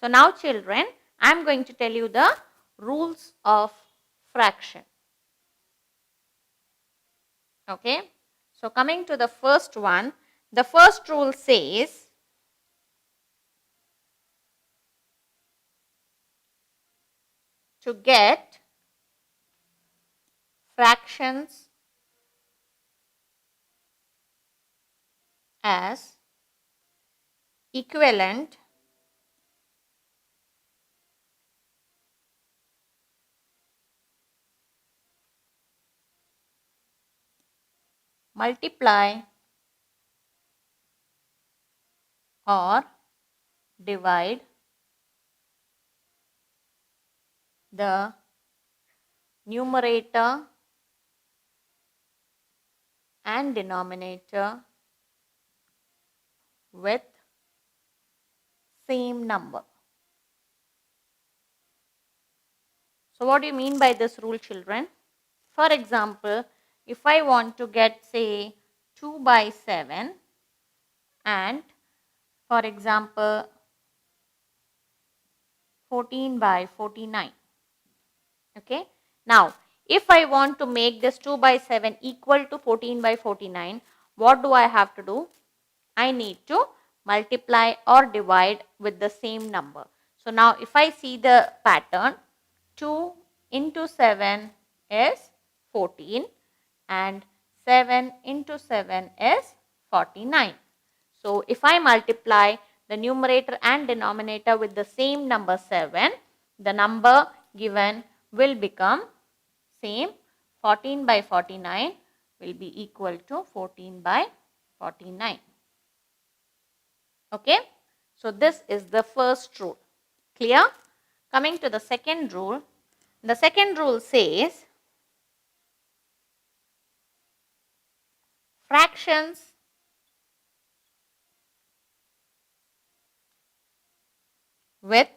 So now children, I am going to tell you the rules of fraction. Okay. So coming to the first one, the first rule says to get fractions as equivalent multiply or divide the numerator and denominator with same number. So what do you mean by this rule, children? For example, if I want to get say 2 by 7 and for example 14 by 49. Okay. Now, if I want to make this 2 by 7 equal to 14 by 49, what do I have to do? I need to multiply or divide with the same number. So now if I see the pattern, 2 into 7 is 14 and 7 into 7 is 49. So if I multiply the numerator and denominator with the same number 7, the number given will become same. 14 by 49 will be equal to 14 by 49. Okay. So this is the first rule. Clear? Coming to the second rule. The second rule says fractions with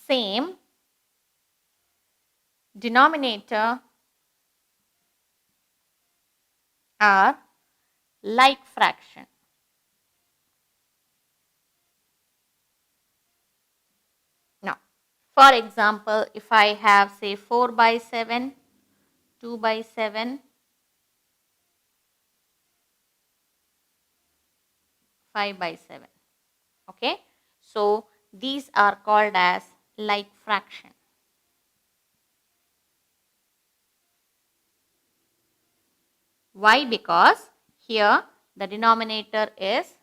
same denominator are like fraction. Now, for example, if I have say 4 by 7, 2 by 7, 5 by 7. Okay. So, these are called as like fraction. Why? Because here the denominator is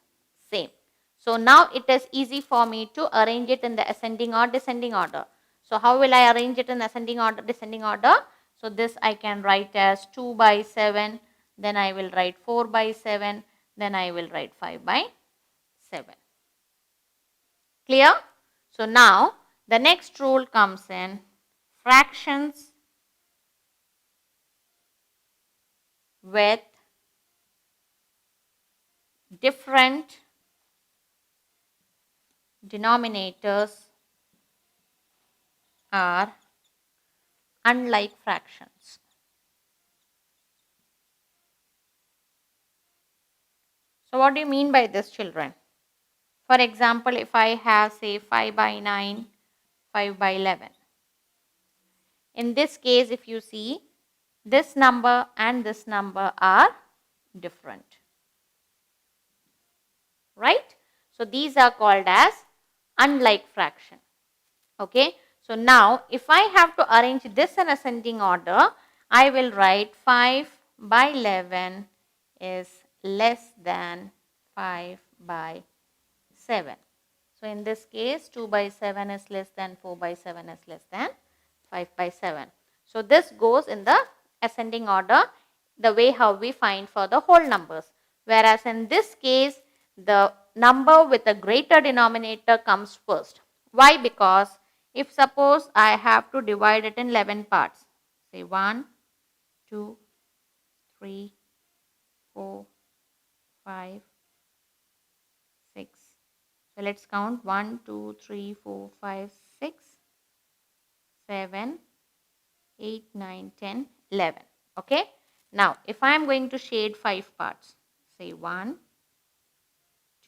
same. So now it is easy for me to arrange it in the ascending or descending order. So how will I arrange it in ascending order, descending order? So this I can write as 2 by 7, then I will write 4 by 7, then I will write 5 by 7. Clear? So now the next rule comes in fractions with different denominators are unlike fractions. So what do you mean by this, children? For example, if I have say 5 by 9, 5 by 11. In this case, if you see, this number and this number are different. Right? So these are called as unlike fraction. Okay. So now if I have to arrange this in ascending order, I will write 5 by 11 is less than 5 by 7. So in this case 2 by 7 is less than 4 by 7 is less than 5 by 7. So this goes in the ascending order, the way how we find for the whole numbers. Whereas in this case, the number with a greater denominator comes first. Why? Because if suppose I have to divide it in 11 parts, say 1, 2, 3, 4, 5, 6. So let's count 1, 2, 3, 4, 5, 6, 7, 8, 9, 10, 11. Okay. Now, if I am going to shade 5 parts, say 1,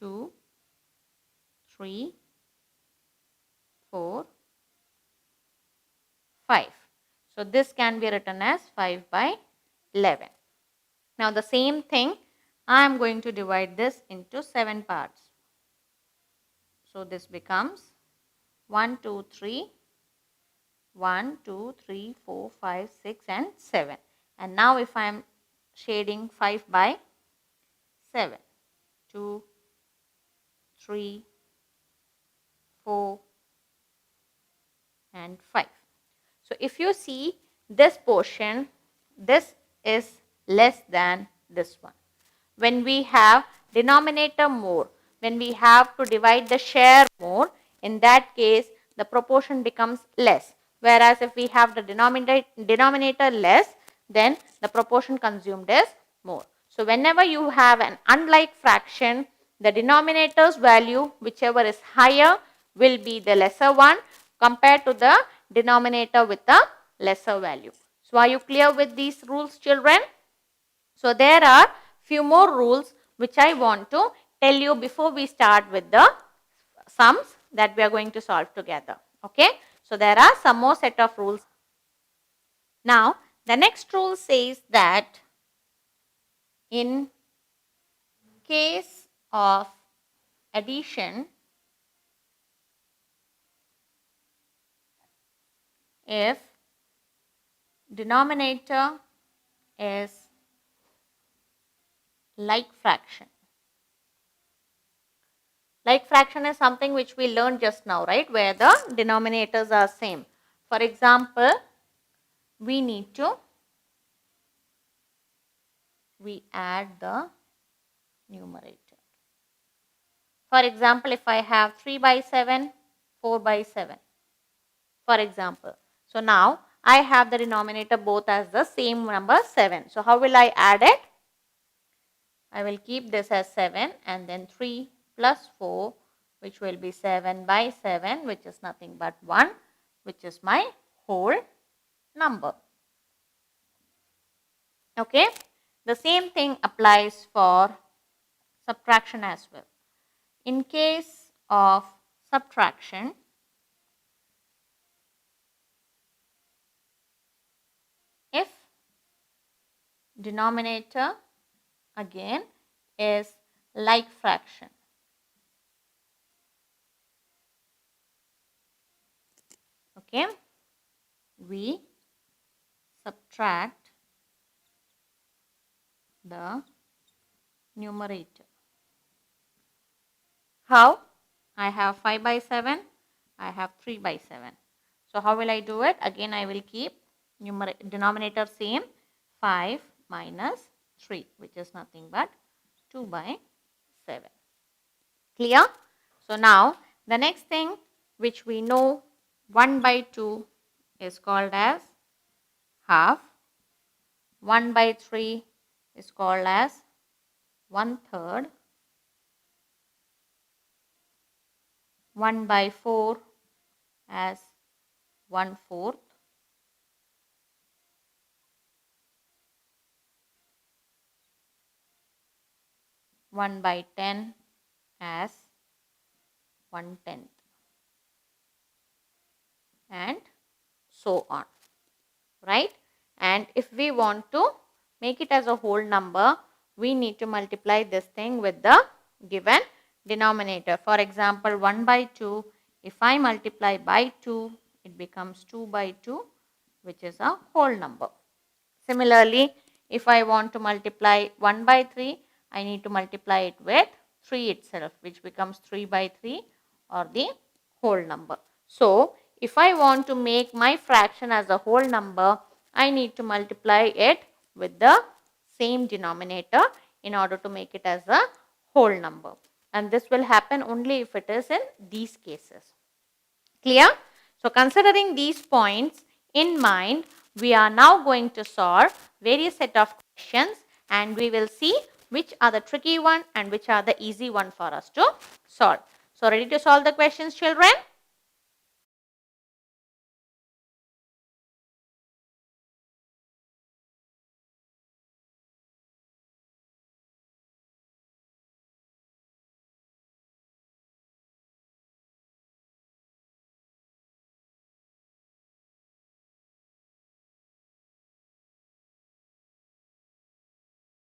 2, 3, 4, 5. So this can be written as 5 by 11. Now the same thing, I am going to divide this into 7 parts. So this becomes 1, 2, 3, 1, 2, 3, 4, 5, 6 and 7. And now if I am shading 5 by 7, 2, 3, 4 and 5. So if you see this portion, this is less than this one. When we have denominator more, when we have to divide the share more, in that case the proportion becomes less. Whereas if we have the denominator less, then the proportion consumed is more. So whenever you have an unlike fraction, the denominator's value, whichever is higher, will be the lesser one compared to the denominator with the lesser value. So are you clear with these rules, children? So there are few more rules which I want to tell you before we start with the sums that we are going to solve together. Okay. So there are some more set of rules. Now the next rule says that in case of addition, if denominator is like fraction. Like fraction is something which we learned just now, right, where the denominators are same. For example, we add the numerator. For example, if I have 3 by 7, 4 by 7, for example. So now I have the denominator both as the same number 7. So how will I add it? I will keep this as 7 and then 3 plus 4, which will be 7 by 7, which is nothing but 1, which is my whole number. Okay. The same thing applies for subtraction as well. In case of subtraction, if denominator again is like fraction, okay, we subtract the numerator. How? I have 5 by 7, I have 3 by 7. So how will I do it? Again I will keep denominator same, 5 minus 3, which is nothing but 2 by 7. Clear? So now the next thing which we know, 1 by 2 is called as half, 1 by 3 is called as 1/3, 1 by 4 as 1/4, 1 by 10 as 1/10, and so on, right? And if we want to make it as a whole number, we need to multiply this thing with the given denominator. For example, 1 by 2, if I multiply by 2, it becomes 2 by 2, which is a whole number. Similarly, if I want to multiply 1 by 3, I need to multiply it with 3 itself, which becomes 3 by 3 or the whole number. So if I want to make my fraction as a whole number, I need to multiply it with the same denominator in order to make it as a whole number. And this will happen only if it is in these cases. Clear? So considering these points in mind, we are now going to solve various set of questions and we will see which are the tricky one and which are the easy one for us to solve. So ready to solve the questions, children?